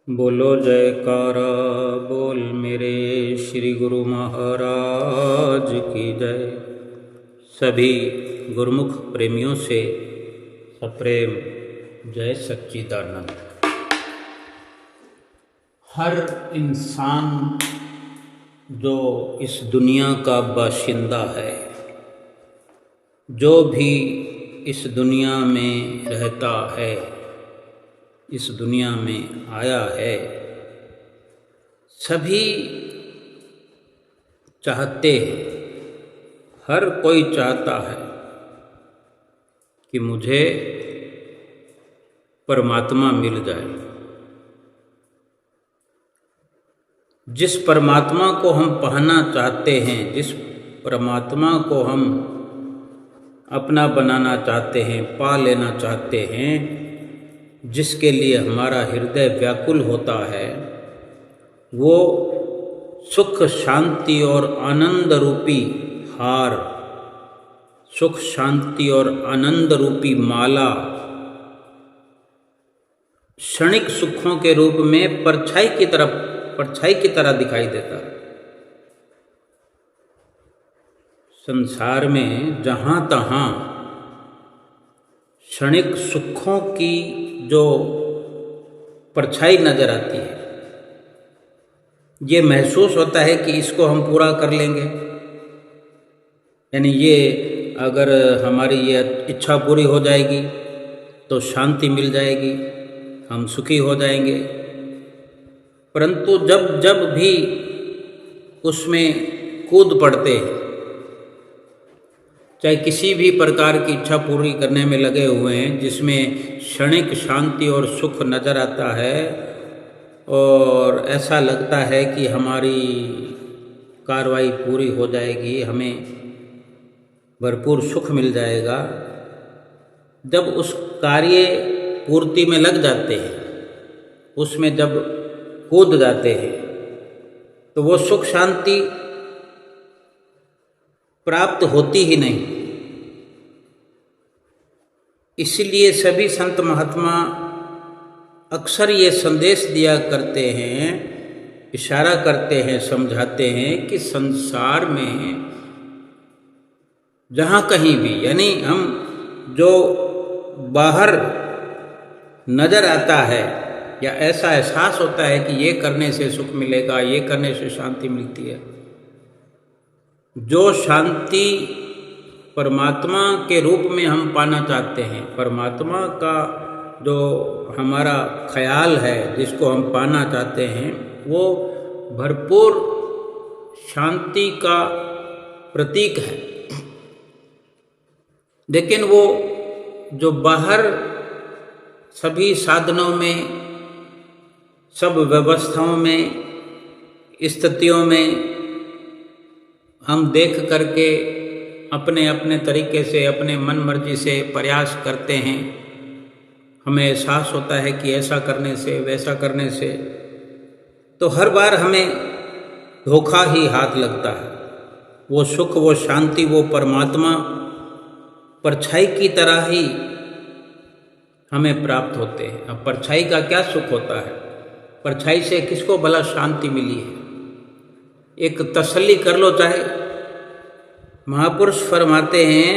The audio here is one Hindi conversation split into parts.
बोलो जयकारा बोल मेरे श्री गुरु महाराज की जय। सभी गुरुमुख प्रेमियों से सप्रेम जय सच्चिदानंद। हर इंसान जो इस दुनिया का बाशिंदा है, जो भी इस दुनिया में रहता है, इस दुनिया में आया है, सभी चाहते हैं, हर कोई चाहता है कि मुझे परमात्मा मिल जाए। जिस परमात्मा को हम पाना चाहते हैं, जिस परमात्मा को हम अपना बनाना चाहते हैं, पा लेना चाहते हैं, जिसके लिए हमारा हृदय व्याकुल होता है, वो सुख शांति और आनंद रूपी हार, सुख शांति और आनंद रूपी माला क्षणिक सुखों के रूप में परछाई की तरह दिखाई देता है। संसार में जहाँ तहाँ क्षणिक सुखों की जो परछाई नजर आती है, ये महसूस होता है कि इसको हम पूरा कर लेंगे, यानी ये अगर हमारी ये इच्छा पूरी हो जाएगी तो शांति मिल जाएगी, हम सुखी हो जाएंगे। परंतु जब जब भी उसमें कूद पड़ते हैं, चाहे किसी भी प्रकार की इच्छा पूरी करने में लगे हुए हैं, जिसमें क्षणिक शांति और सुख नज़र आता है और ऐसा लगता है कि हमारी कार्रवाई पूरी हो जाएगी, हमें भरपूर सुख मिल जाएगा। जब उस कार्य पूर्ति में लग जाते हैं, उसमें जब कूद जाते हैं, तो वो सुख शांति प्राप्त होती ही नहीं। इसलिए सभी संत महात्मा अक्सर ये संदेश दिया करते हैं, इशारा करते हैं, समझाते हैं कि संसार में जहाँ कहीं भी, यानी हम जो बाहर नज़र आता है या ऐसा एहसास होता है कि ये करने से सुख मिलेगा, ये करने से शांति मिलती है, जो शांति परमात्मा के रूप में हम पाना चाहते हैं, परमात्मा का जो हमारा ख्याल है, जिसको हम पाना चाहते हैं, वो भरपूर शांति का प्रतीक है। लेकिन वो जो बाहर सभी साधनों में, सब व्यवस्थाओं में, स्थितियों में हम देख करके अपने अपने तरीके से, अपने मन मर्जी से प्रयास करते हैं, हमें एहसास होता है कि ऐसा करने से, वैसा करने से, तो हर बार हमें धोखा ही हाथ लगता है। वो सुख, वो शांति, वो परमात्मा परछाई की तरह ही हमें प्राप्त होते हैं। अब परछाई का क्या सुख होता है? परछाई से किसको भला शांति मिली है? एक तसल्ली कर लो। चाहे महापुरुष फरमाते हैं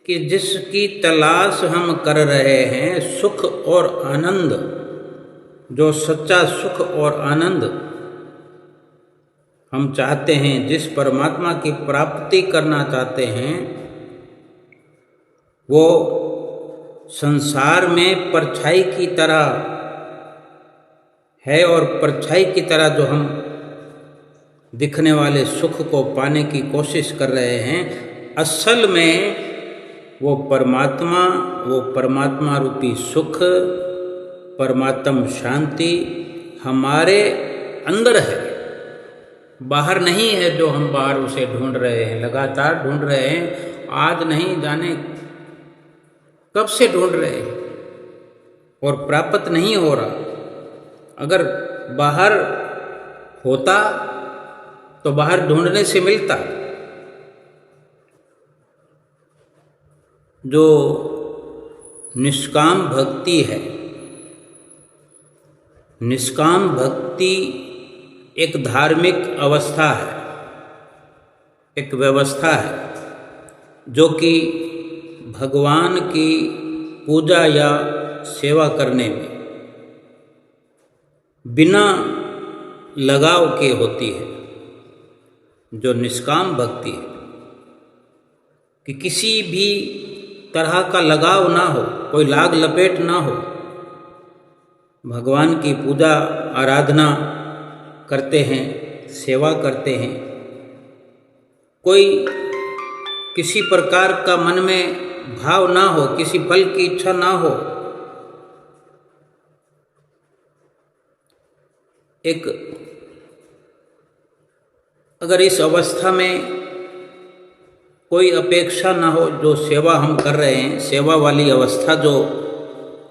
कि जिसकी तलाश हम कर रहे हैं, सुख और आनंद, जो सच्चा सुख और आनंद हम चाहते हैं, जिस परमात्मा की प्राप्ति करना चाहते हैं, वो संसार में परछाई की तरह है, और परछाई की तरह जो हम दिखने वाले सुख को पाने की कोशिश कर रहे हैं, असल में वो परमात्मा रूपी सुख, परमात्म शांति हमारे अंदर है, बाहर नहीं है। जो हम बाहर उसे ढूंढ रहे हैं, लगातार ढूंढ रहे हैं, आज नहीं जाने कब से ढूंढ रहे हैं और प्राप्त नहीं हो रहा। अगर बाहर होता तो बाहर ढूंढने से मिलता। जो निष्काम भक्ति है, निष्काम भक्ति एक धार्मिक अवस्था है, एक व्यवस्था है जो कि भगवान की पूजा या सेवा करने में बिना लगाव के होती है। जो निष्काम भक्ति है कि किसी भी तरह का लगाव ना हो, कोई लाग लपेट ना हो, भगवान की पूजा आराधना करते हैं, सेवा करते हैं, कोई किसी प्रकार का मन में भाव ना हो, किसी फल की इच्छा ना हो, एक अगर इस अवस्था में कोई अपेक्षा ना हो, जो सेवा हम कर रहे हैं, सेवा वाली अवस्था जो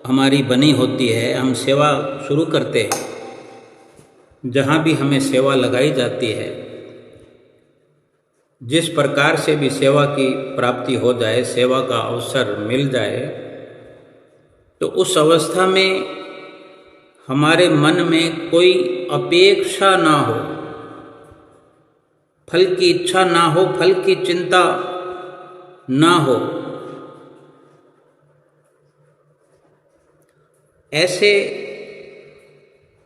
हमारी बनी होती है, हम सेवा शुरू करते हैं, जहाँ भी हमें सेवा लगाई जाती है, जिस प्रकार से भी सेवा की प्राप्ति हो जाए, सेवा का अवसर मिल जाए, तो उस अवस्था में हमारे मन में कोई अपेक्षा ना हो, फल की इच्छा ना हो, फल की चिंता ना हो। ऐसे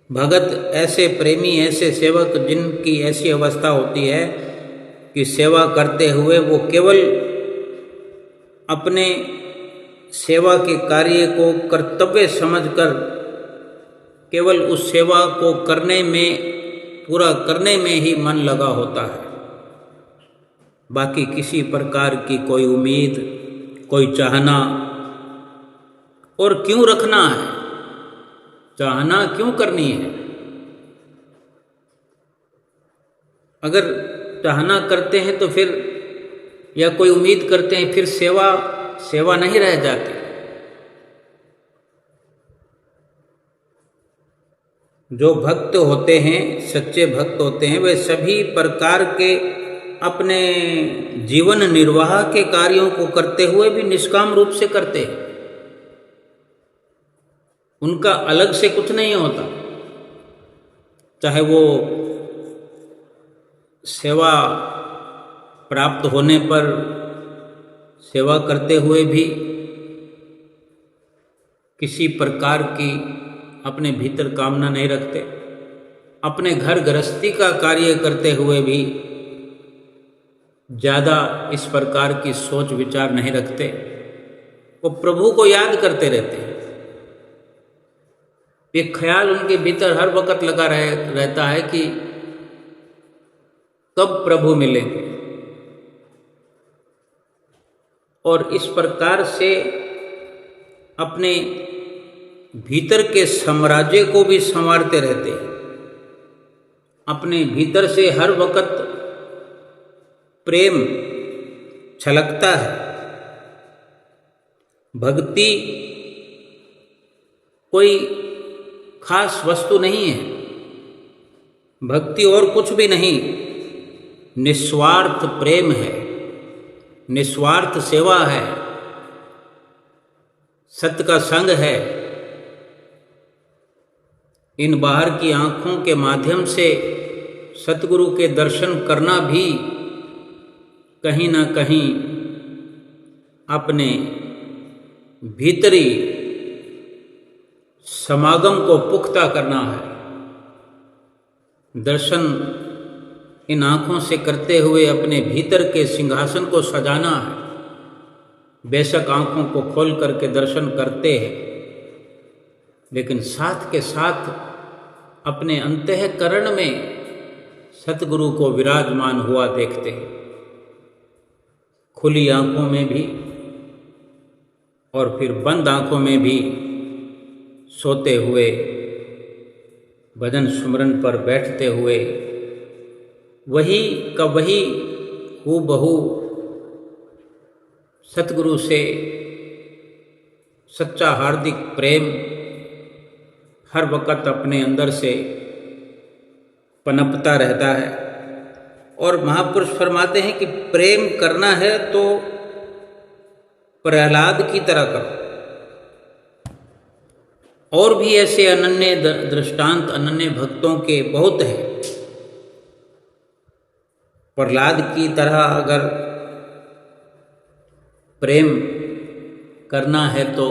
भगत, ऐसे प्रेमी, ऐसे सेवक जिनकी ऐसी अवस्था होती है कि सेवा करते हुए वो केवल अपने सेवा के कार्य को कर्तव्य समझकर केवल उस सेवा को करने में, पूरा करने में ही मन लगा होता है। बाकी किसी प्रकार की कोई उम्मीद, कोई चाहना, और क्यों रखना है, चाहना क्यों करनी है? अगर चाहना करते हैं तो फिर, या कोई उम्मीद करते हैं, फिर सेवा नहीं रह जाती। जो भक्त होते हैं, सच्चे भक्त होते हैं, वे सभी प्रकार के अपने जीवन निर्वाह के कार्यों को करते हुए भी निष्काम रूप से करते हैं। उनका अलग से कुछ नहीं होता, चाहे वो सेवा प्राप्त होने पर सेवा करते हुए भी किसी प्रकार की अपने भीतर कामना नहीं रखते, अपने घर गृहस्थी का कार्य करते हुए भी ज़्यादा इस प्रकार की सोच विचार नहीं रखते। वो प्रभु को याद करते रहते हैं। एक ख्याल उनके भीतर हर वक्त लगा रहता है कि कब प्रभु मिलेंगे। और इस प्रकार से अपने भीतर के साम्राज्य को भी संवारते रहते हैं। अपने भीतर से हर वक्त प्रेम छलकता है। भक्ति कोई खास वस्तु नहीं है, भक्ति और कुछ भी नहीं, निस्वार्थ प्रेम है, निस्वार्थ सेवा है, सत्य का संग है। इन बाहर की आँखों के माध्यम से सतगुरु के दर्शन करना भी कहीं ना कहीं अपने भीतरी समागम को पुख्ता करना है। दर्शन इन आँखों से करते हुए अपने भीतर के सिंहासन को सजाना है। बेशक आँखों को खोल करके दर्शन करते हैं, लेकिन साथ के साथ अपने अंतःकरण में सतगुरु को विराजमान हुआ देखते हैं। खुली आँखों में भी और फिर बंद आँखों में भी सोते हुए, भजन सुमरन पर बैठते हुए, वही का वही हूबहू सतगुरु से सच्चा हार्दिक प्रेम हर वक्त अपने अंदर से पनपता रहता है। और महापुरुष फरमाते हैं कि प्रेम करना है तो प्रहलाद की तरह करो। और भी ऐसे अनन्य दृष्टांत अनन्य भक्तों के बहुत हैं। प्रहलाद की तरह अगर प्रेम करना है तो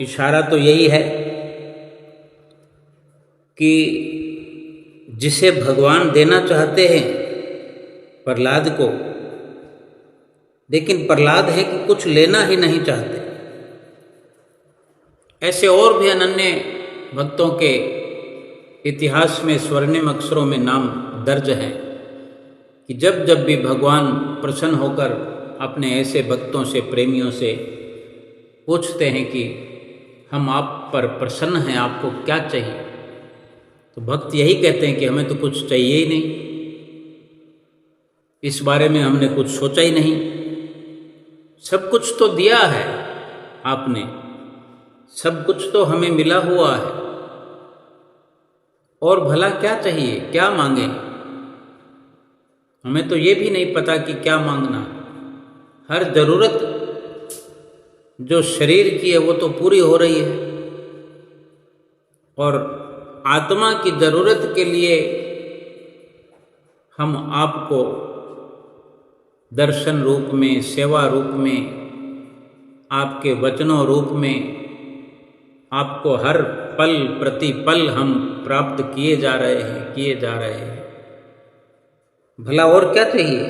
इशारा तो यही है कि जिसे भगवान देना चाहते हैं प्रहलाद को, लेकिन प्रहलाद है कि कुछ लेना ही नहीं चाहते। ऐसे और भी अनन्य भक्तों के इतिहास में स्वर्णिम अक्षरों में नाम दर्ज हैं कि जब जब भी भगवान प्रसन्न होकर अपने ऐसे भक्तों से, प्रेमियों से पूछते हैं कि हम आप पर प्रसन्न हैं, आपको क्या चाहिए, तो भक्त यही कहते हैं कि हमें तो कुछ चाहिए ही नहीं, इस बारे में हमने कुछ सोचा ही नहीं, सब कुछ तो दिया है आपने, सब कुछ तो हमें मिला हुआ है, और भला क्या चाहिए, क्या मांगे, हमें तो ये भी नहीं पता कि क्या मांगना। हर जरूरत जो शरीर की है वो तो पूरी हो रही है, और आत्मा की जरूरत के लिए हम आपको दर्शन रूप में, सेवा रूप में, आपके वचनों रूप में आपको हर पल प्रति पल हम प्राप्त किए जा रहे हैं, भला और क्या चाहिए।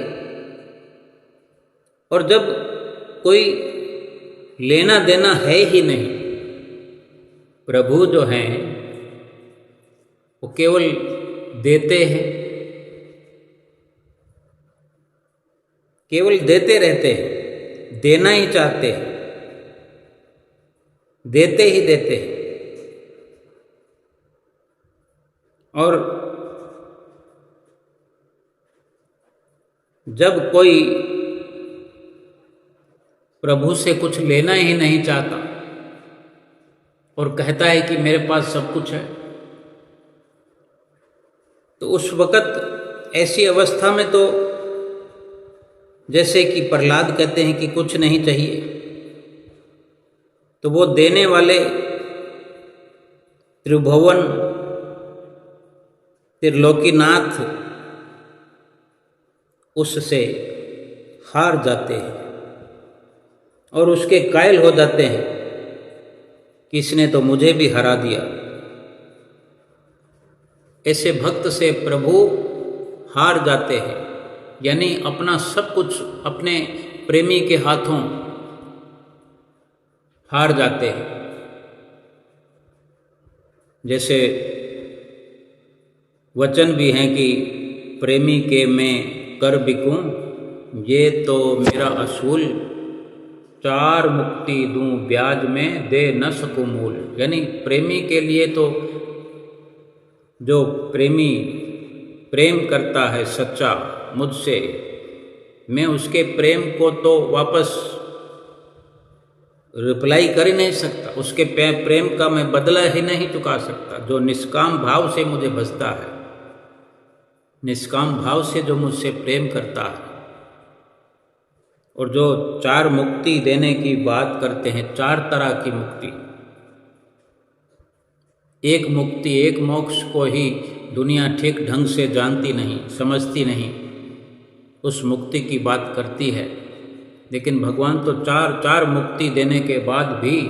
और जब कोई लेना देना है ही नहीं, प्रभु जो हैं वो केवल देते हैं, केवल देते रहते हैं, देना ही चाहते हैं, देते ही देते हैं। और जब कोई प्रभु से कुछ लेना ही नहीं चाहता और कहता है कि मेरे पास सब कुछ है, तो उस वक़्त ऐसी अवस्था में तो जैसे कि प्रहलाद कहते हैं कि कुछ नहीं चाहिए, तो वो देने वाले त्रिभुवन त्रिलोकीनाथ उससे हार जाते हैं और उसके कायल हो जाते हैं कि इसने तो मुझे भी हरा दिया। ऐसे भक्त से प्रभु हार जाते हैं, यानी अपना सब कुछ अपने प्रेमी के हाथों हार जाते हैं। जैसे वचन भी हैं कि प्रेमी के मैं कर बिकूं, ये तो मेरा असूल, 4 मुक्ति दूं ब्याज में दे न सकूं मूल। यानी प्रेमी के लिए तो जो प्रेमी प्रेम करता है सच्चा मुझसे, मैं उसके प्रेम को तो वापस रिप्लाई कर ही नहीं सकता, उसके प्रेम का मैं बदला ही नहीं चुका सकता। जो निष्काम भाव से मुझे बसता है, निष्काम भाव से जो मुझसे प्रेम करता है, और जो 4 मुक्ति देने की बात करते हैं, 4 तरह की मुक्ति, एक मुक्ति एक मोक्ष को ही दुनिया ठीक ढंग से जानती नहीं, समझती नहीं, उस मुक्ति की बात करती है। लेकिन भगवान तो 4 मुक्ति देने के बाद भी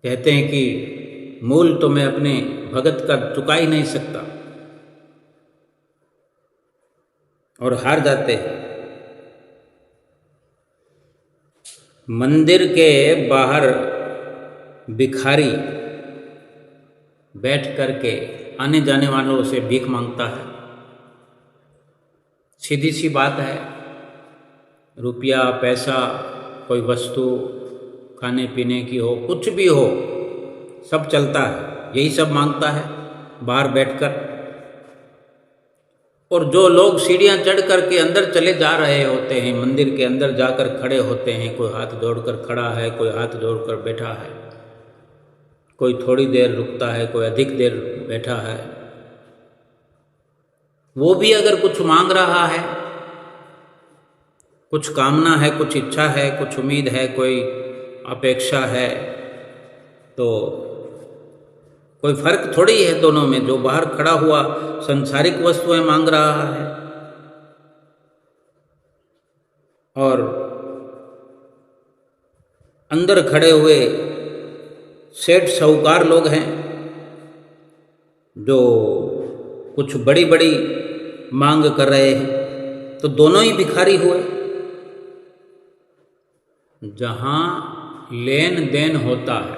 कहते हैं कि मूल तो मैं अपने भगत का चुका ही नहीं सकता, और हार जाते हैं। मंदिर के बाहर भिखारी बैठ करके आने जाने वालों से भीख मांगता है। सीधी सी बात है, रुपया पैसा, कोई वस्तु खाने पीने की हो, कुछ भी हो, सब चलता है, यही सब मांगता है बाहर बैठकर। और जो लोग सीढ़ियां चढ़ करके अंदर चले जा रहे होते हैं, मंदिर के अंदर जाकर खड़े होते हैं, कोई हाथ जोड़कर खड़ा है, कोई हाथ जोड़कर बैठा है, कोई थोड़ी देर रुकता है, कोई अधिक देर बैठा है, वो भी अगर कुछ मांग रहा है, कुछ कामना है, कुछ इच्छा है, कुछ उम्मीद है, कोई अपेक्षा है, तो कोई फर्क थोड़ी है दोनों में। जो बाहर खड़ा हुआ संसारिक वस्तुएं मांग रहा है और अंदर खड़े हुए सेठ साहूकार लोग हैं जो कुछ बड़ी बड़ी मांग कर रहे हैं, तो दोनों ही भिखारी हुए। जहाँ लेन देन होता है,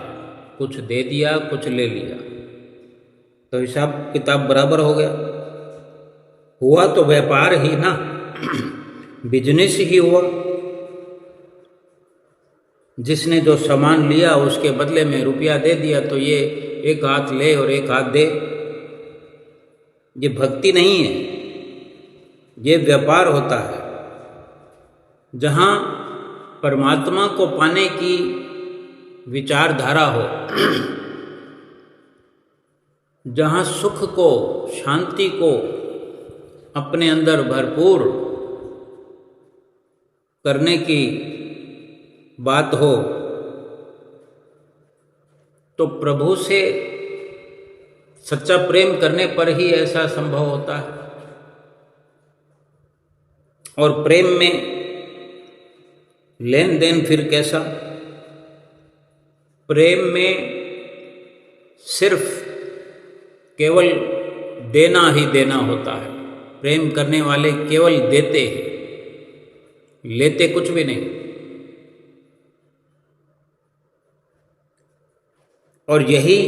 कुछ दे दिया कुछ ले लिया, तो हिसाब किताब बराबर हो गया। हुआ तो व्यापार ही ना, बिजनेस ही हुआ। जिसने जो सामान लिया उसके बदले में रुपया दे दिया, तो ये एक हाथ ले और एक हाथ दे, ये भक्ति नहीं है, ये व्यापार होता है। जहाँ परमात्मा को पाने की विचारधारा हो, जहाँ सुख को, शांति को अपने अंदर भरपूर करने की बात हो, तो प्रभु से सच्चा प्रेम करने पर ही ऐसा संभव होता है। और प्रेम में लेन देन फिर कैसा? प्रेम में सिर्फ केवल देना ही देना होता है। प्रेम करने वाले केवल देते हैं, लेते कुछ भी नहीं। और यही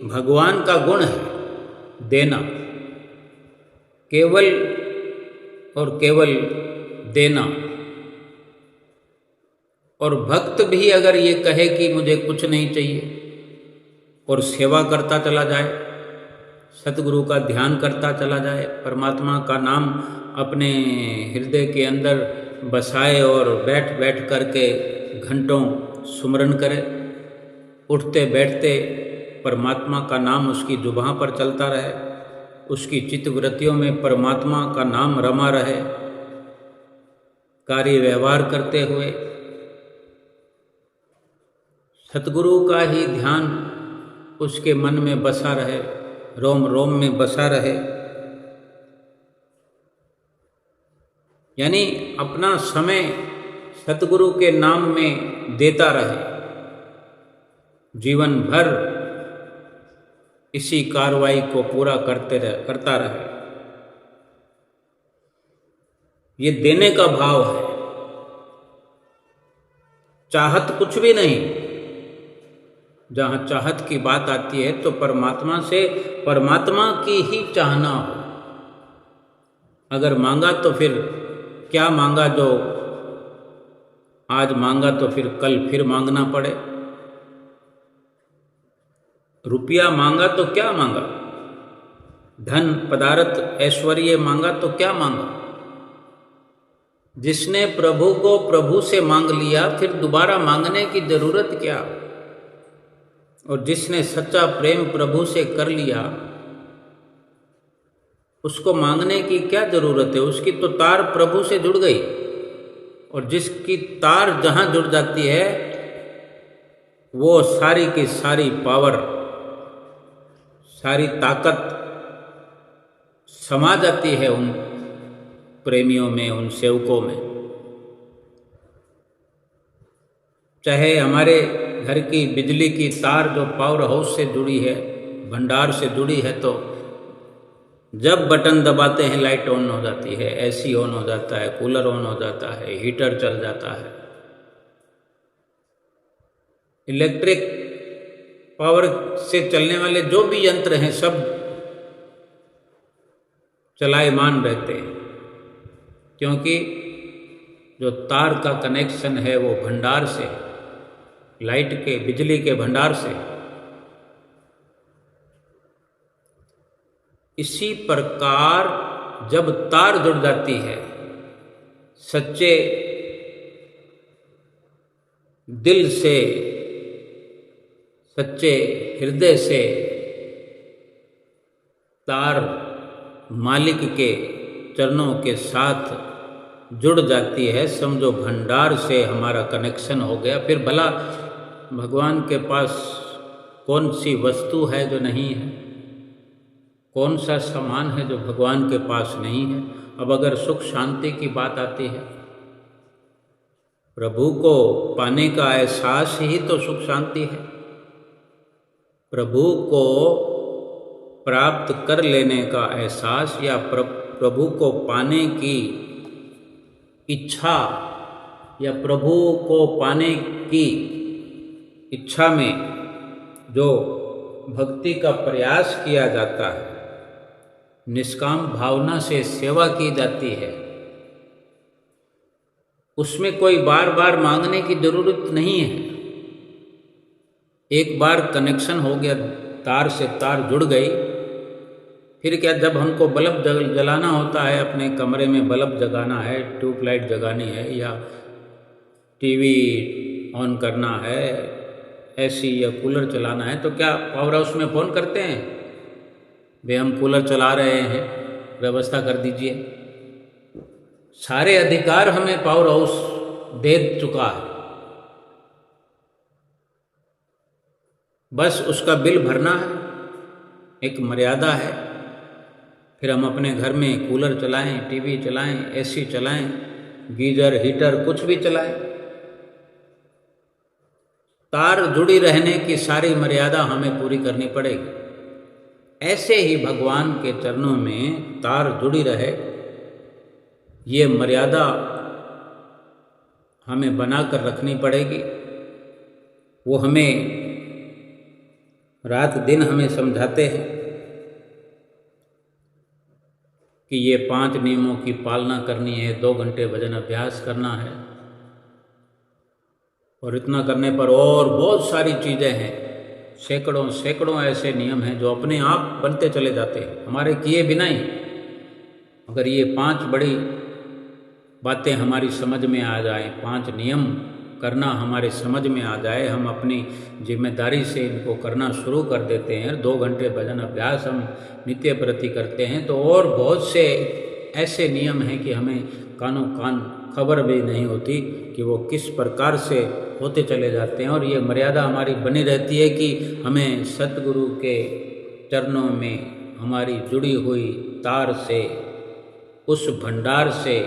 भगवान का गुण है, देना, केवल और केवल देना। और भक्त भी अगर ये कहे कि मुझे कुछ नहीं चाहिए और सेवा करता चला जाए, सतगुरु का ध्यान करता चला जाए, परमात्मा का नाम अपने हृदय के अंदर बसाए और बैठ बैठ करके घंटों सुमरन करे, उठते बैठते परमात्मा का नाम उसकी जुबां पर चलता रहे, उसकी चित्तवृत्तियों में परमात्मा का नाम रमा रहे, कार्य व्यवहार करते हुए सतगुरु का ही ध्यान उसके मन में बसा रहे, रोम रोम में बसा रहे। यानी अपना समय सतगुरु के नाम में देता रहे, जीवन भर इसी कार्रवाई को पूरा करता रहे। ये देने का भाव है, चाहत कुछ भी नहीं। जहाँ चाहत की बात आती है तो परमात्मा से परमात्मा की ही चाहना हो। अगर मांगा तो फिर क्या मांगा, जो आज मांगा तो फिर कल फिर मांगना पड़े। रुपया मांगा तो क्या मांगा, धन पदार्थ ऐश्वर्य मांगा तो क्या मांगा। जिसने प्रभु को प्रभु से मांग लिया, फिर दोबारा मांगने की जरूरत क्या। और जिसने सच्चा प्रेम प्रभु से कर लिया, उसको मांगने की क्या जरूरत है। उसकी तो तार प्रभु से जुड़ गई, और जिसकी तार जहां जुड़ जाती है वो सारी की सारी पावर, सारी ताकत समा जाती है उन प्रेमियों में, उन सेवकों में। चाहे हमारे घर की बिजली की तार जो पावर हाउस से जुड़ी है, भंडार से जुड़ी है, तो जब बटन दबाते हैं लाइट ऑन हो जाती है, एसी ऑन हो जाता है, कूलर ऑन हो जाता है, हीटर चल जाता है। इलेक्ट्रिक पावर से चलने वाले जो भी यंत्र हैं सब चलायमान रहते हैं, क्योंकि जो तार का कनेक्शन है वो भंडार से, लाइट के, बिजली के भंडार से। इसी प्रकार जब तार जुड़ जाती है सच्चे दिल से, सच्चे हृदय से, तार मालिक के चरणों के साथ जुड़ जाती है, समझो भंडार से हमारा कनेक्शन हो गया। फिर भला भगवान के पास कौन सी वस्तु है जो नहीं है, कौन सा सामान है जो भगवान के पास नहीं है। अब अगर सुख शांति की बात आती है, प्रभु को पाने का एहसास ही तो सुख शांति है। प्रभु को प्राप्त कर लेने का एहसास या प्रभु को पाने की इच्छा या प्रभु को पाने की इच्छा में जो भक्ति का प्रयास किया जाता है, निष्काम भावना से सेवा की जाती है, उसमें कोई बार बार मांगने की जरूरत नहीं है। एक बार कनेक्शन हो गया, तार से तार जुड़ गई, फिर क्या, जब हमको बल्ब जलाना होता है, अपने कमरे में बल्ब जगाना है, ट्यूबलाइट जगानी है या टीवी ऑन करना है, एसी या कूलर चलाना है, तो क्या पावर हाउस में फ़ोन करते हैं, वे हम कूलर चला रहे हैं, व्यवस्था कर दीजिए। सारे अधिकार हमें पावर हाउस दे चुका है, बस उसका बिल भरना है, एक मर्यादा है। फिर हम अपने घर में कूलर चलाएं, टीवी चलाएं, एसी चलाएं, गीजर, हीटर, कुछ भी चलाएं, तार जुड़ी रहने की सारी मर्यादा हमें पूरी करनी पड़ेगी। ऐसे ही भगवान के चरणों में तार जुड़ी रहे, ये मर्यादा हमें बनाकर रखनी पड़ेगी। वो हमें रात दिन हमें समझाते हैं कि ये 5 नियमों की पालना करनी है, 2 घंटे भजन अभ्यास करना है, और इतना करने पर और बहुत सारी चीज़ें हैं, सैकड़ों सैकड़ों ऐसे नियम हैं जो अपने आप बनते चले जाते हैं हमारे किए बिना ही। अगर ये 5 बड़ी बातें हमारी समझ में आ जाए, 5 नियम करना हमारे समझ में आ जाए, हम अपनी जिम्मेदारी से इनको करना शुरू कर देते हैं, 2 घंटे भजन अभ्यास हम नित्य प्रति करते हैं, तो और बहुत से ऐसे नियम हैं कि हमें कानों कान खबर भी नहीं होती कि वो किस प्रकार से होते चले जाते हैं। और ये मर्यादा हमारी बनी रहती है कि हमें सतगुरु के चरणों में हमारी जुड़ी हुई तार से, उस भंडार से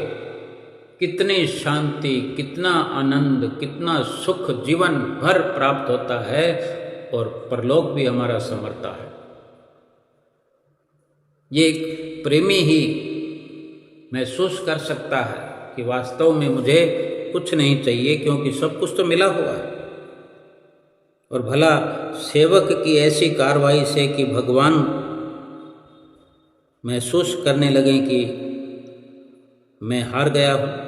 कितनी शांति, कितना आनंद, कितना सुख जीवन भर प्राप्त होता है, और परलोक भी हमारा संवरता है। ये एक प्रेमी ही महसूस कर सकता है कि वास्तव में मुझे कुछ नहीं चाहिए, क्योंकि सब कुछ तो मिला हुआ है। और भला सेवक की ऐसी कार्रवाई से कि भगवान महसूस करने लगे कि मैं हार गया हूँ,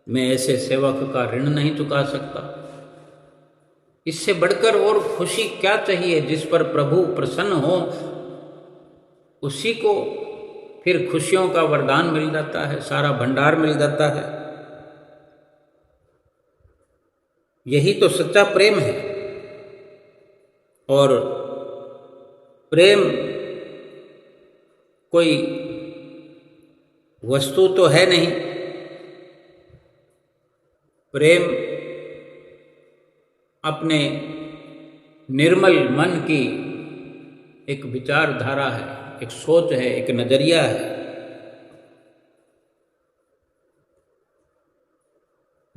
मैं ऐसे सेवक का ऋण नहीं चुका सकता, इससे बढ़कर और खुशी क्या चाहिए। जिस पर प्रभु प्रसन्न हो उसी को फिर खुशियों का वरदान मिल जाता है, सारा भंडार मिल जाता है। यही तो सच्चा प्रेम है। और प्रेम कोई वस्तु तो है नहीं, प्रेम अपने निर्मल मन की एक विचारधारा है, एक सोच है, एक नजरिया है।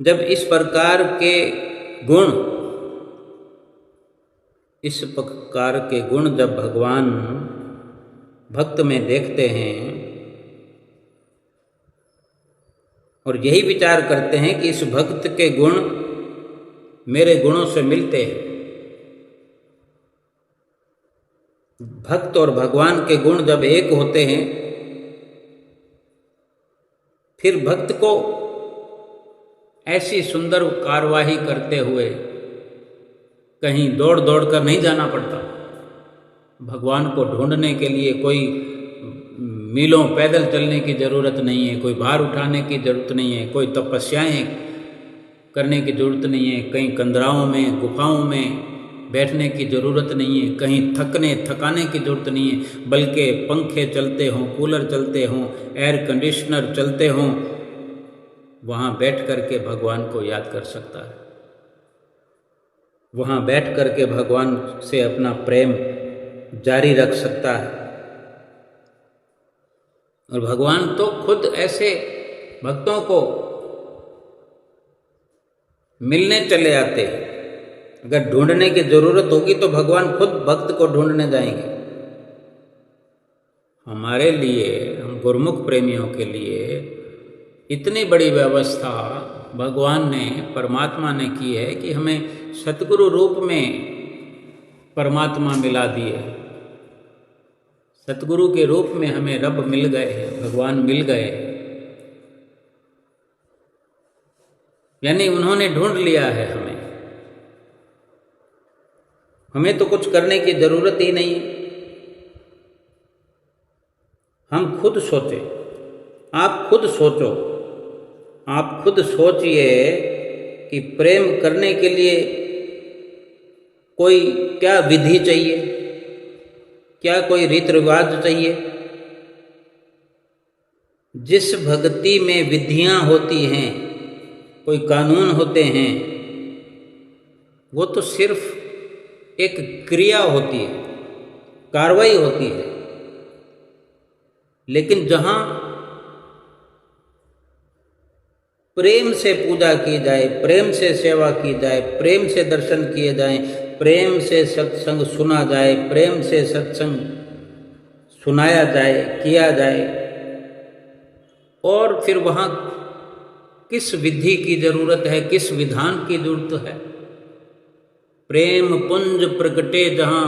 जब इस प्रकार के गुण, इस प्रकार के गुण जब भगवान भक्त में देखते हैं और यही विचार करते हैं कि इस भक्त के गुण मेरे गुणों से मिलते हैं, भक्त और भगवान के गुण जब एक होते हैं, फिर भक्त को ऐसी सुंदर कार्यवाही करते हुए कहीं दौड़ दौड़ कर नहीं जाना पड़ता। भगवान को ढूंढने के लिए कोई मीलों पैदल चलने की ज़रूरत नहीं है, कोई भार उठाने की ज़रूरत नहीं है, कोई तपस्याएं करने की ज़रूरत नहीं है, कहीं कंदराओं में, गुफाओं में बैठने की ज़रूरत नहीं है, कहीं थकाने की ज़रूरत नहीं है, बल्कि पंखे चलते हों, कूलर चलते हों, एयर कंडीशनर चलते हों, वहाँ बैठ करके भगवान को याद कर सकता है, वहाँ बैठ करके भगवान से अपना प्रेम जारी रख सकता है। और भगवान तो खुद ऐसे भक्तों को मिलने चले आते हैं। अगर ढूंढने की जरूरत होगी तो भगवान खुद भक्त को ढूंढने जाएंगे। हमारे लिए, हम गुरुमुख प्रेमियों के लिए इतनी बड़ी व्यवस्था भगवान ने, परमात्मा ने की है कि हमें सतगुरु रूप में परमात्मा मिला दिए। सतगुरु के रूप में हमें रब मिल गए हैं, भगवान मिल गए, यानी उन्होंने ढूंढ लिया है हमें। हमें तो कुछ करने की जरूरत ही नहीं। हम खुद सोचें, आप खुद सोचो, आप खुद सोचिए कि प्रेम करने के लिए कोई क्या विधि चाहिए, क्या कोई रीति रिवाज चाहिए। जिस भक्ति में विधियां होती हैं, कोई कानून होते हैं, वो तो सिर्फ एक क्रिया होती है, कार्रवाई होती है। लेकिन जहां प्रेम से पूजा की जाए, प्रेम से सेवा की जाए, प्रेम से दर्शन किए जाएं, प्रेम से सत्संग सुना जाए, प्रेम से सत्संग सुनाया जाए, किया जाए, और फिर वहाँ किस विधि की जरूरत है, किस विधान की जरूरत है। प्रेम पुंज प्रगटे जहाँ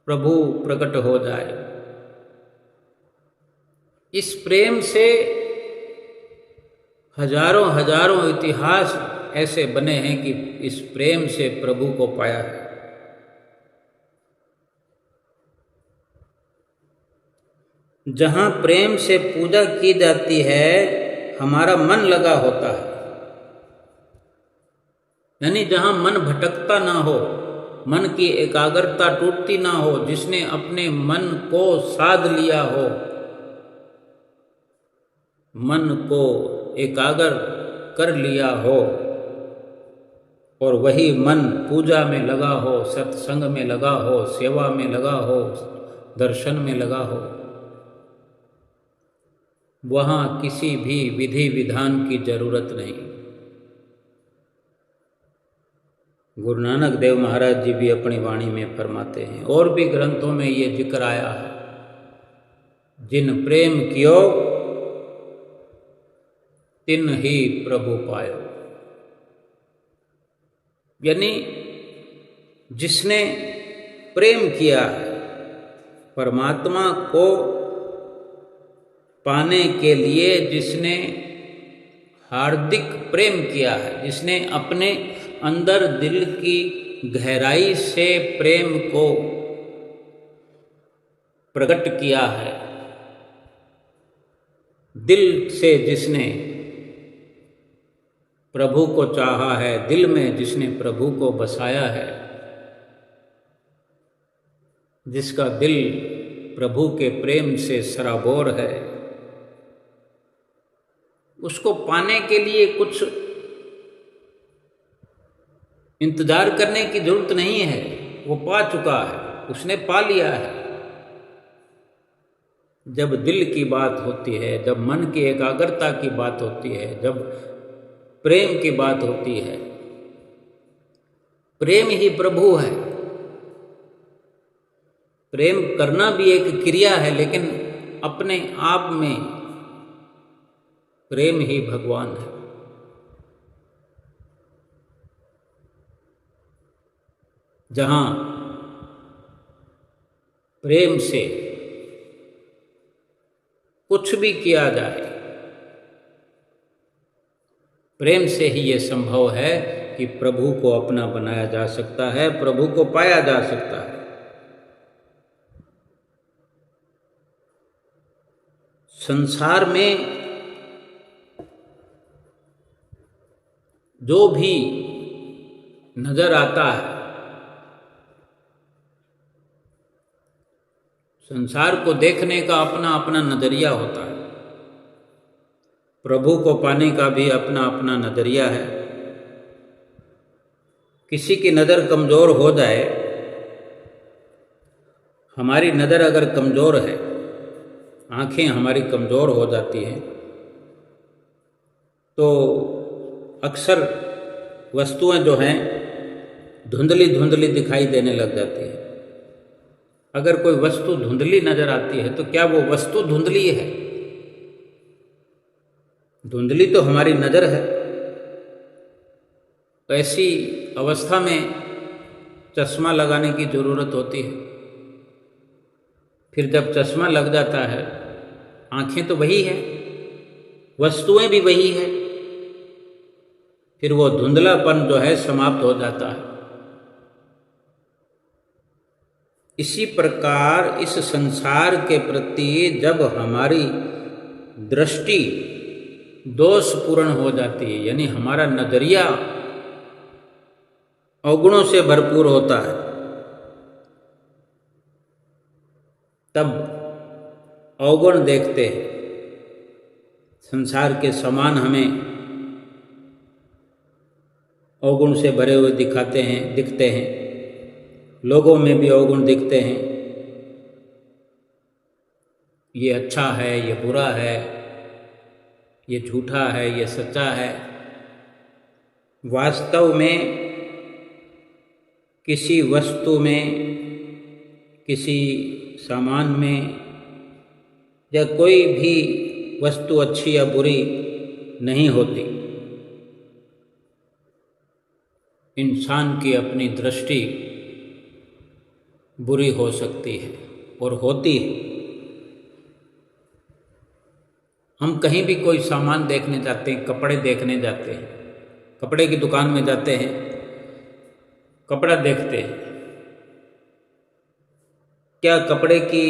प्रभु प्रकट हो जाए। इस प्रेम से हजारों हजारों इतिहास ऐसे बने हैं कि इस प्रेम से प्रभु को पाया है। जहाँ प्रेम से पूजा की जाती है, हमारा मन लगा होता है, यानी जहाँ मन भटकता ना हो, मन की एकाग्रता टूटती ना हो, जिसने अपने मन को साध लिया हो, मन को एकाग्र कर लिया हो, और वही मन पूजा में लगा हो, सत्संग में लगा हो, सेवा में लगा हो, दर्शन में लगा हो, वहाँ किसी भी विधि विधान की जरूरत नहीं। गुरु नानक देव महाराज जी भी अपनी वाणी में फरमाते हैं, और भी ग्रंथों में ये जिक्र आया है, जिन प्रेम कियो तिन ही प्रभु पायो। यानी जिसने प्रेम किया है, परमात्मा को पाने के लिए जिसने हार्दिक प्रेम किया है, जिसने अपने अंदर दिल की गहराई से प्रेम को प्रकट किया है, दिल से जिसने प्रभु को चाहा है, दिल में जिसने प्रभु को बसाया है, जिसका दिल प्रभु के प्रेम से सराबोर है, उसको पाने के लिए कुछ इंतजार करने की जरूरत नहीं है। वो पा चुका है, उसने पा लिया है। जब दिल की बात होती है, जब मन की एकाग्रता की बात होती है, जब प्रेम की बात होती है, प्रेम ही प्रभु है। प्रेम करना भी एक क्रिया है, लेकिन अपने आप में प्रेम ही भगवान है। जहाँ प्रेम से कुछ भी किया जाए, प्रेम से ही ये संभव है कि प्रभु को अपना बनाया जा सकता है, प्रभु को पाया जा सकता है। संसार में जो भी नजर आता है, संसार को देखने का अपना अपना नजरिया होता है। प्रभु को पाने का भी अपना अपना नज़रिया है। किसी की नज़र कमज़ोर हो जाए, हमारी नज़र अगर कमज़ोर है, आँखें हमारी कमज़ोर हो जाती हैं, तो अक्सर वस्तुएं जो हैं धुंधली धुंधली दिखाई देने लग जाती है। अगर कोई वस्तु धुंधली नज़र आती है तो क्या वो वस्तु धुंधली है? धुंधली तो हमारी नज़र है। ऐसी अवस्था में चश्मा लगाने की ज़रूरत होती है। फिर जब चश्मा लग जाता है, आँखें तो वही है, वस्तुएं भी वही है, फिर वो धुंधलापन जो है समाप्त हो जाता है। इसी प्रकार इस संसार के प्रति जब हमारी दृष्टि दोषपूर्ण हो जाती है, यानी हमारा नजरिया अवगुणों से भरपूर होता है, तब अवगुण देखते हैं। संसार के समान हमें अवगुण से भरे हुए दिखते हैं। लोगों में भी अवगुण दिखते हैं। ये अच्छा है, ये बुरा है, ये झूठा है, ये सच्चा है। वास्तव में किसी वस्तु में, किसी सामान में, या कोई भी वस्तु अच्छी या बुरी नहीं होती। इंसान की अपनी दृष्टि बुरी हो सकती है और होती है। हम कहीं भी कोई सामान देखने जाते हैं, कपड़े देखने जाते हैं, कपड़े की दुकान में जाते हैं, कपड़ा देखते हैं। क्या कपड़े की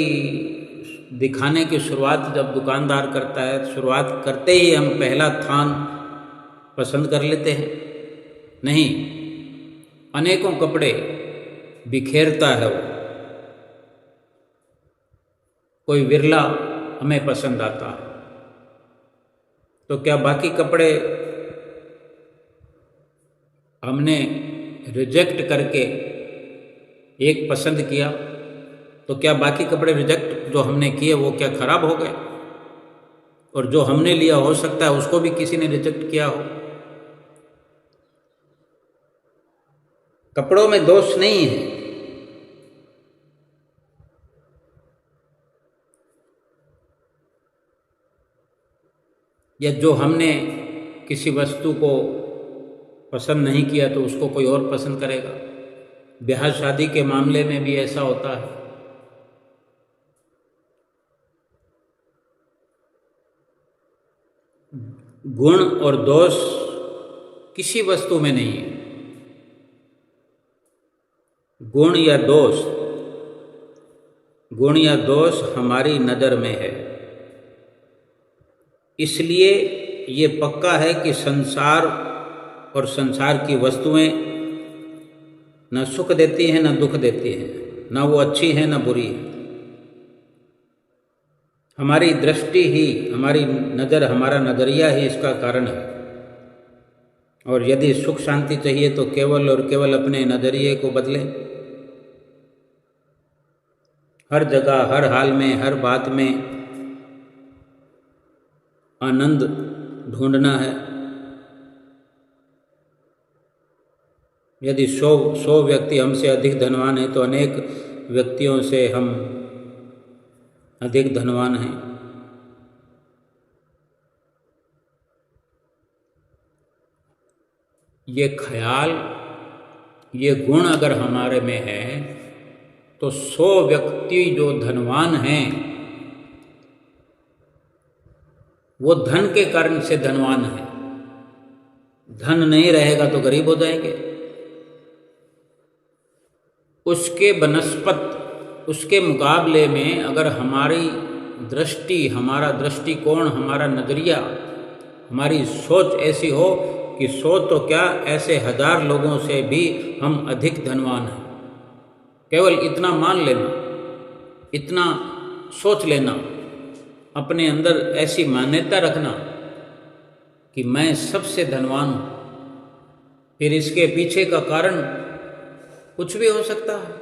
दिखाने की शुरुआत जब दुकानदार करता है, शुरुआत करते ही हम पहला थान पसंद कर लेते हैं? नहीं, अनेकों कपड़े बिखेरता है वो, कोई विरला हमें पसंद आता है। तो क्या बाकी कपड़े हमने रिजेक्ट करके एक पसंद किया, तो क्या बाकी कपड़े रिजेक्ट जो हमने किए वो क्या खराब हो गए? और जो हमने लिया हो सकता है उसको भी किसी ने रिजेक्ट किया हो। कपड़ों में दोष नहीं है। या जो हमने किसी वस्तु को पसंद नहीं किया तो उसको कोई और पसंद करेगा। ब्याह शादी के मामले में भी ऐसा होता है। गुण और दोष किसी वस्तु में नहीं है। गुण या दोष हमारी नज़र में है। इसलिए ये पक्का है कि संसार और संसार की वस्तुएं न सुख देती हैं न दुख देती हैं, न वो अच्छी हैं न बुरी हैं। हमारी दृष्टि ही, हमारी नज़र, हमारा नज़रिया ही इसका कारण है। और यदि सुख शांति चाहिए तो केवल और केवल अपने नज़रिए को बदलें। हर जगह, हर हाल में, हर बात में आनंद ढूंढना है। यदि 100 व्यक्ति हमसे अधिक धनवान हैं तो अनेक व्यक्तियों से हम अधिक धनवान हैं। ये ख्याल, ये गुण अगर हमारे में है तो 100 व्यक्ति जो धनवान हैं वो धन के कारण से धनवान है। धन नहीं रहेगा तो गरीब हो जाएंगे। उसके बनस्पत, उसके मुकाबले में अगर हमारी दृष्टि, हमारा दृष्टिकोण, हमारा नज़रिया, हमारी सोच ऐसी हो कि 100 तो क्या, ऐसे 1000 लोगों से भी हम अधिक धनवान हैं। केवल इतना मान लेना, इतना सोच लेना, अपने अंदर ऐसी मान्यता रखना कि मैं सबसे धनवान हूँ, फिर इसके पीछे का कारण कुछ भी हो सकता है।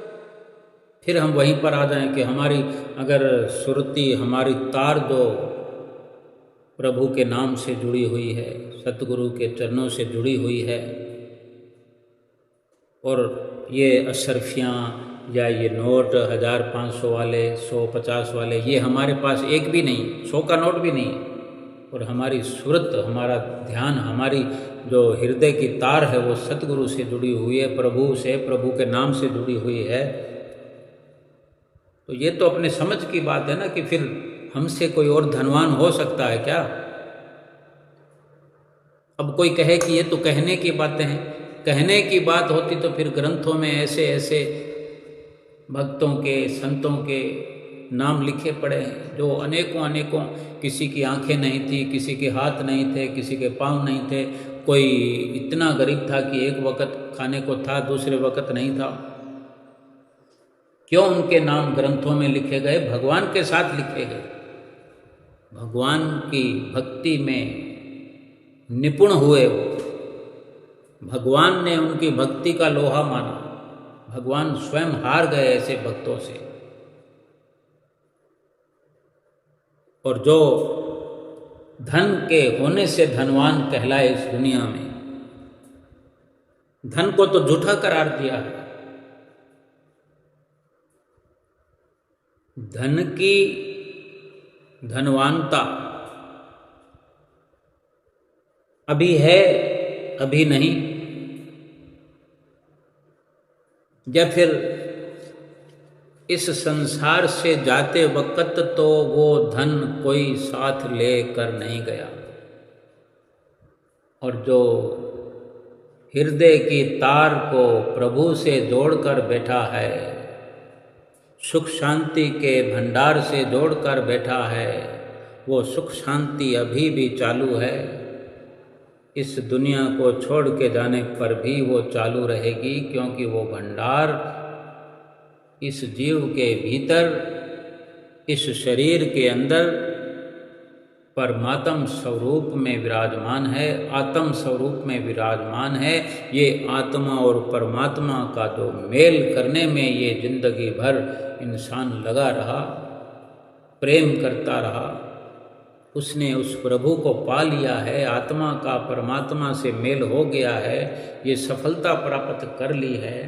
फिर हम वहीं पर आ जाएं कि हमारी अगर सुरती, हमारी तार जो प्रभु के नाम से जुड़ी हुई है, सतगुरु के चरणों से जुड़ी हुई है, और ये अशरफियाँ या ये नोट 1000, 500 वाले, 100, 50 वाले, ये हमारे पास एक भी नहीं, 100 का नोट भी नहीं, और हमारी सूरत, हमारा ध्यान, हमारी जो हृदय की तार है वो सतगुरु से जुड़ी हुई है, प्रभु से, प्रभु के नाम से जुड़ी हुई है। तो ये तो अपने समझ की बात है ना कि फिर हमसे कोई और धनवान हो सकता है क्या? अब कोई कहे कि ये तो कहने की बातें हैं, कहने की बात होती तो फिर ग्रंथों में ऐसे ऐसे भक्तों के, संतों के नाम लिखे पड़े हैं जो अनेकों अनेकों, किसी की आंखें नहीं थी, किसी के हाथ नहीं थे, किसी के पाँव नहीं थे, कोई इतना गरीब था कि एक वक्त खाने को था, दूसरे वक्त नहीं था। क्यों उनके नाम ग्रंथों में लिखे गए? भगवान के साथ लिखे गए, भगवान की भक्ति में निपुण हुए वो, भगवान ने उनकी भक्ति का लोहा माना, भगवान स्वयं हार गए ऐसे भक्तों से। और जो धन के होने से धनवान कहलाए इस दुनिया में, धन को तो झूठा करार दिया है। धन की धनवानता अभी है, अभी नहीं, या फिर इस संसार से जाते वक्त तो वो धन कोई साथ लेकर नहीं गया, और जो हृदय की तार को प्रभु से जोड़कर बैठा है, सुख शांति के भंडार से जोड़कर बैठा है, वो सुख शांति अभी भी चालू है। इस दुनिया को छोड़ के जाने पर भी वो चालू रहेगी, क्योंकि वो भंडार इस जीव के भीतर, इस शरीर के अंदर परमात्म स्वरूप में विराजमान है, आत्म स्वरूप में विराजमान है। ये आत्मा और परमात्मा का जो मेल करने में ये जिंदगी भर इंसान लगा रहा, प्रेम करता रहा, उसने उस प्रभु को पा लिया है, आत्मा का परमात्मा से मेल हो गया है, ये सफलता प्राप्त कर ली है।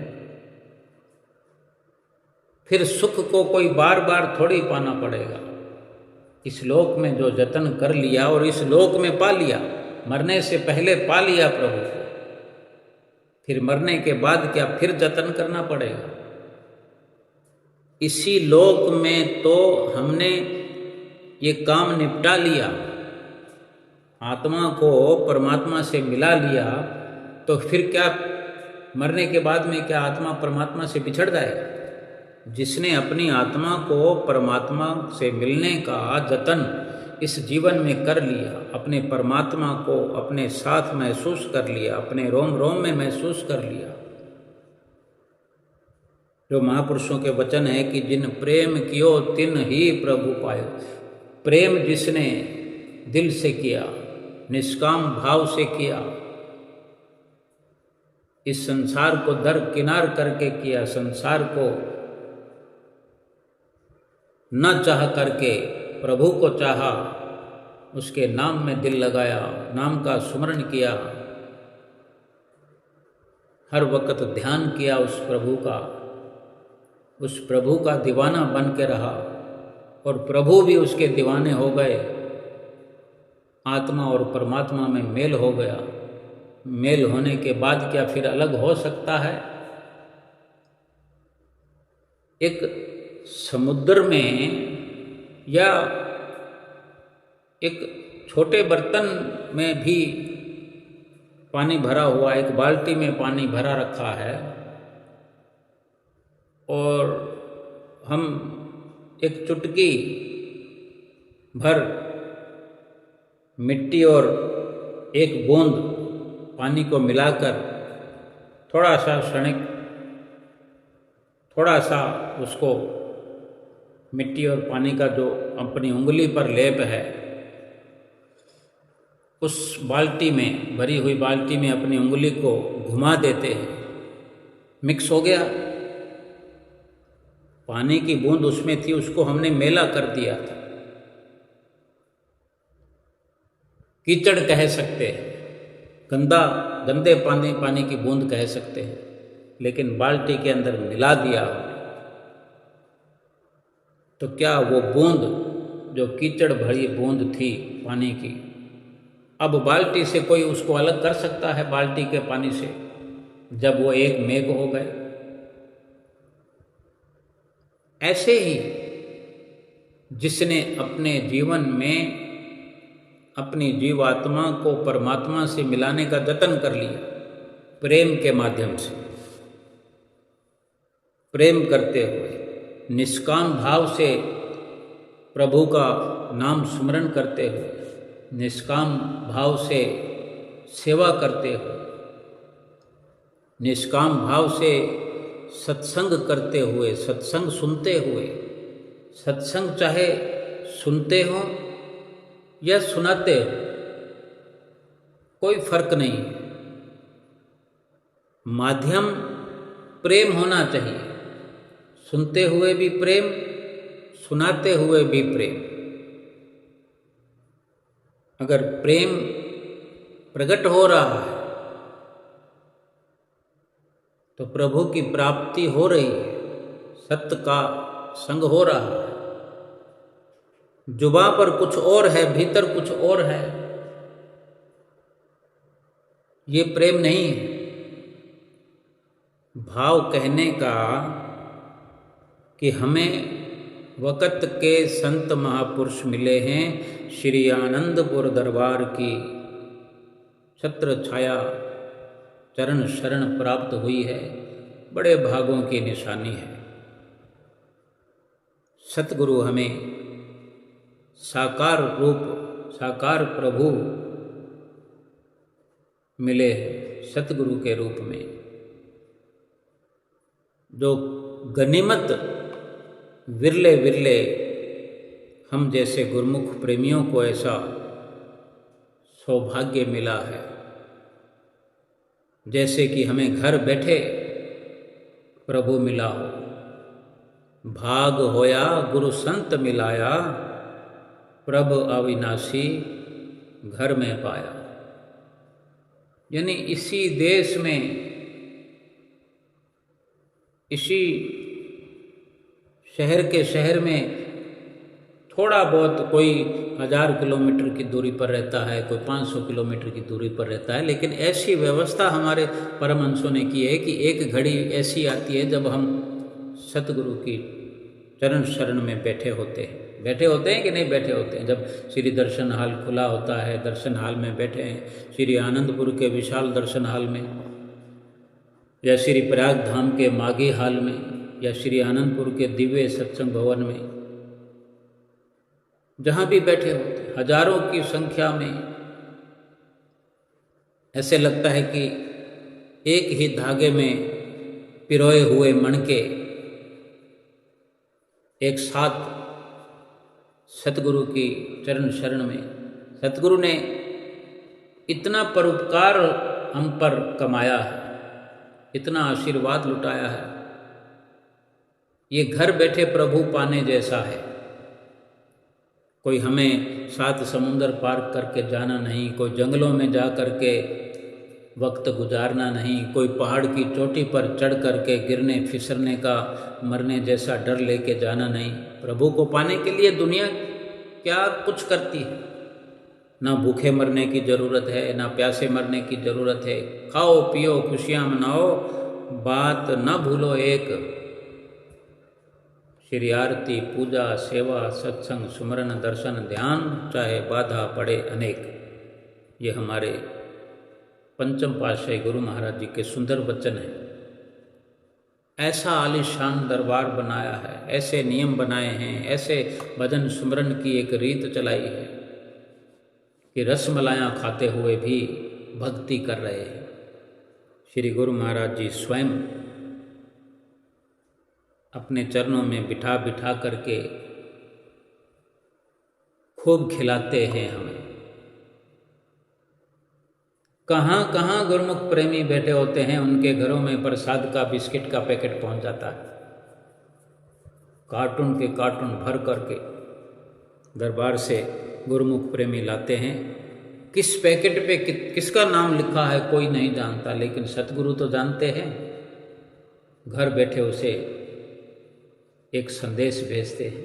फिर सुख को कोई बार बार थोड़ी पाना पड़ेगा। इस लोक में जो जतन कर लिया और इस लोक में पा लिया, मरने से पहले पा लिया प्रभु को, फिर मरने के बाद क्या फिर जतन करना पड़ेगा? इसी लोक में तो हमने ये काम निपटा लिया, आत्मा को परमात्मा से मिला लिया, तो फिर क्या मरने के बाद में क्या आत्मा परमात्मा से बिछड़ जाएगा? जिसने अपनी आत्मा को परमात्मा से मिलने का जतन इस जीवन में कर लिया, अपने परमात्मा को अपने साथ महसूस कर लिया, अपने रोम रोम में महसूस कर लिया, जो महापुरुषों के वचन है कि जिन प्रेम कियो तिन ही प्रभु पायो। प्रेम जिसने दिल से किया, निष्काम भाव से किया, इस संसार को दरकिनार करके किया, संसार को न चाह करके प्रभु को चाहा, उसके नाम में दिल लगाया, नाम का सुमरण किया, हर वक्त ध्यान किया उस प्रभु का दीवाना बन के रहा, और प्रभु भी उसके दीवाने हो गए। आत्मा और परमात्मा में मेल हो गया। मेल होने के बाद क्या फिर अलग हो सकता है? एक समुद्र में या एक छोटे बर्तन में भी पानी भरा हुआ, एक बाल्टी में पानी भरा रखा है, और हम एक चुटकी भर मिट्टी और एक बूंद पानी को मिलाकर थोड़ा सा उसको मिट्टी और पानी का जो अपनी उंगली पर लेप है, उस बाल्टी में, भरी हुई बाल्टी में अपनी उंगली को घुमा देते हैं, मिक्स हो गया, पानी की बूंद उसमें थी, उसको हमने मेला कर दिया था। कीचड़ कह सकते हैं, गंदे पानी की बूंद कह सकते हैं, लेकिन बाल्टी के अंदर मिला दिया हमने। तो क्या वो बूंद, जो कीचड़ भरी बूंद थी पानी की, अब बाल्टी से कोई उसको अलग कर सकता है बाल्टी के पानी से, जब वो एक मेघ हो गए? ऐसे ही जिसने अपने जीवन में अपनी जीवात्मा को परमात्मा से मिलाने का जतन कर लिया, प्रेम के माध्यम से, प्रेम करते हुए, निष्काम भाव से प्रभु का नाम स्मरण करते हुए, निष्काम भाव से सेवा करते हुए, निष्काम भाव से सत्संग करते हुए, सत्संग सुनते हुए, सत्संग चाहे सुनते हो या सुनाते हो, कोई फर्क नहीं, माध्यम प्रेम होना चाहिए। सुनते हुए भी प्रेम, सुनाते हुए भी प्रेम। अगर प्रेम प्रकट हो रहा है तो प्रभु की प्राप्ति हो रही है, सत्य का संग हो रहा है। जुबां पर कुछ और है, भीतर कुछ और है, ये प्रेम नहीं है। भाव कहने का कि हमें वक़्त के संत महापुरुष मिले हैं, श्री आनंदपुर दरबार की छत्र छाया चरण शरण प्राप्त हुई है, बड़े भागों की निशानी है। सतगुरु हमें साकार रूप, साकार प्रभु मिले हैं, सतगुरु के रूप में, जो गनीमत विरले विरले हम जैसे गुरमुख प्रेमियों को ऐसा सौभाग्य मिला है। जैसे कि हमें घर बैठे प्रभु मिला हो, भाग होया गुरु संत मिलाया, प्रभु अविनाशी घर में पाया। यानी इसी देश में, इसी शहर के शहर में थोड़ा बहुत, कोई 1000 किलोमीटर की दूरी पर रहता है, कोई 500 किलोमीटर की दूरी पर रहता है, लेकिन ऐसी व्यवस्था हमारे परमहंसों ने की है कि एक घड़ी ऐसी आती है जब हम सतगुरु की चरण शरण में बैठे होते हैं। बैठे होते हैं कि नहीं बैठे होते हैं? जब श्री दर्शन हाल खुला होता है, दर्शन हाल में बैठे हैं, श्री आनंदपुर के विशाल दर्शन हाल में, या श्री प्रयाग धाम के माघी हाल में, या श्री आनंदपुर के दिव्य सत्संग भवन में, जहाँ भी बैठे होते, हजारों की संख्या में, ऐसे लगता है कि एक ही धागे में पिरोए हुए मणके एक साथ सतगुरु की चरण शरण में। सतगुरु ने इतना परोपकार हम पर कमाया है, इतना आशीर्वाद लुटाया है, ये घर बैठे प्रभु पाने जैसा है। कोई हमें 7 समुंदर पार करके जाना नहीं, कोई जंगलों में जा करके वक्त गुजारना नहीं, कोई पहाड़ की चोटी पर चढ़ करके गिरने फिसलने का, मरने जैसा डर लेके जाना नहीं। प्रभु को पाने के लिए दुनिया क्या कुछ करती है। ना भूखे मरने की ज़रूरत है, ना प्यासे मरने की ज़रूरत है। खाओ पियो खुशियाँ मनाओ, बात न भूलो एक, श्री आरती पूजा सेवा सत्संग सुमरन दर्शन ध्यान, चाहे बाधा पड़े अनेक। ये हमारे पंचम पातशाही गुरु महाराज जी के सुंदर वचन हैं। ऐसा आलीशान दरबार बनाया है, ऐसे नियम बनाए हैं, ऐसे भजन सुमरन की एक रीत चलाई है कि रसमलायाँ खाते हुए भी भक्ति कर रहे हैं। श्री गुरु महाराज जी स्वयं अपने चरणों में बिठा बिठा करके खूब खिलाते हैं हमें। कहाँ कहाँ गुरुमुख प्रेमी बैठे होते हैं, उनके घरों में प्रसाद का बिस्किट का पैकेट पहुंच जाता है। कार्टून के कार्टून भर करके दरबार से गुरुमुख प्रेमी लाते हैं। किस पैकेट पे किसका नाम लिखा है कोई नहीं जानता, लेकिन सतगुरु तो जानते हैं। घर बैठे उसे एक संदेश भेजते हैं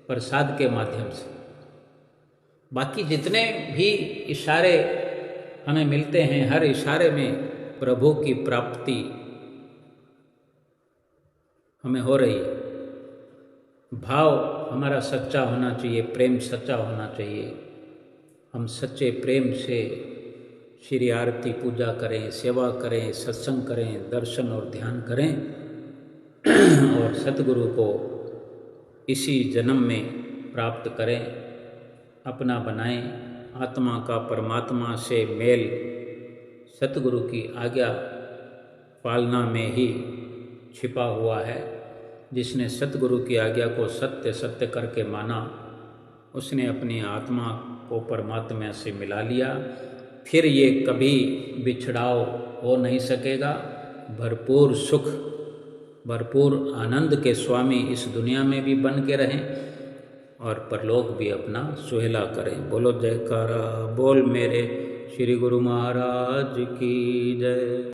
प्रसाद के माध्यम से। बाकी जितने भी इशारे हमें मिलते हैं, हर इशारे में प्रभु की प्राप्ति हमें हो रही है। भाव हमारा सच्चा होना चाहिए, प्रेम सच्चा होना चाहिए। हम सच्चे प्रेम से श्री आरती पूजा करें, सेवा करें, सत्संग करें, दर्शन और ध्यान करें और सतगुरु को इसी जन्म में प्राप्त करें, अपना बनाएं। आत्मा का परमात्मा से मेल सतगुरु की आज्ञा पालना में ही छिपा हुआ है। जिसने सतगुरु की आज्ञा को सत्य सत्य करके माना, उसने अपनी आत्मा को परमात्मा से मिला लिया। फिर ये कभी बिछड़ाव हो नहीं सकेगा। भरपूर सुख, भरपूर आनंद के स्वामी इस दुनिया में भी बन के रहें और परलोक भी अपना सुहेला करें। बोलो जयकारा बोल मेरे श्री गुरु महाराज की जय।